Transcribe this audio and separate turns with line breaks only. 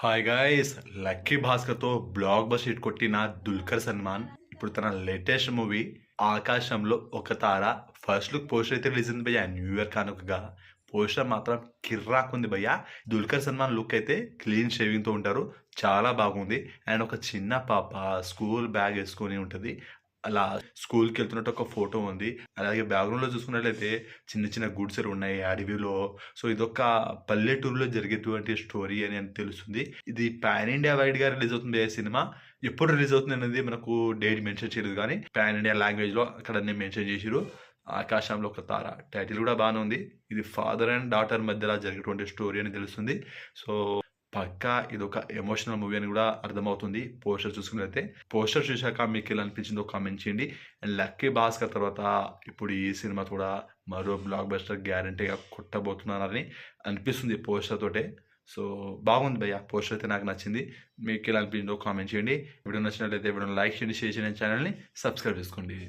Hi guys, Lucky భాస్కర్తో blockbuster hit కొట్టిన దుల్కర్ సల్మాన్ ఇప్పుడు తన లేటెస్ట్ మూవీ ఆకాశంలో ఒక తార ఫస్ట్ లుక్ పోస్టర్ అయితే రిలీజ్ అయింది భయ్య. న్యూ ఇయర్ కానుకగా పోస్టర్ మాత్రం కిర్రాకుంది భయ్య. దుల్కర్ సల్మాన్ లుక్ అయితే క్లీన్ షేవింగ్తో ఉంటారు, చాలా బాగుంది. అండ్ ఒక చిన్న పాప స్కూల్ బ్యాగ్ వేసుకొని ఉంటుంది, అలా స్కూల్కి వెళ్తున్నట్టు ఒక ఫోటో ఉంది. అలాగే బ్యాక్గ్రౌండ్లో చూసుకున్నట్లయితే చిన్న చిన్న గుడిసెలు ఉన్నాయి అడవిలో. సో ఇదొక పల్లెటూరులో జరిగేటువంటి స్టోరీ అని తెలుస్తుంది. ఇది పాన్ ఇండియా వైడ్గా రిలీజ్ అవుతుంది. సినిమా ఎప్పుడు రిలీజ్ అవుతుంది అనేది మనకు డేట్ మెన్షన్ చేయలేదు, కానీ పాన్ ఇండియా లాంగ్వేజ్లో అక్కడ మెన్షన్ చేసిరు. ఆకాశంలో ఒక తార టైటిల్ కూడా బాగానే ఉంది. ఇది ఫాదర్ అండ్ డాటర్ మధ్యలో జరిగేటువంటి స్టోరీ అని తెలుస్తుంది. సో పక్కా ఇదొక ఎమోషనల్ మూవీ అని కూడా అర్థమవుతుంది పోస్టర్ చూసుకున్నట్లయితే. పోస్టర్ చూశాక మీకు ఎలా అనిపించిందో కామెంట్ చేయండి. అండ్ లక్కీ భాస్కర్ తర్వాత ఇప్పుడు ఈ సినిమా కూడా మరో బ్లాక్ బస్టర్ గ్యారంటీగా కొట్టబోతున్నారని అనిపిస్తుంది పోస్టర్ తోటే. సో బాగుంది భయ్య, పోస్టర్ అయితే నాకు నచ్చింది. మీకు ఎలా అనిపించిందో కామెంట్ చేయండి. వీడియో నచ్చినట్లయితే వీడియోని లైక్ చేయండి, షేర్ చేయండి, ఛానల్ని సబ్స్క్రైబ్ చేసుకోండి.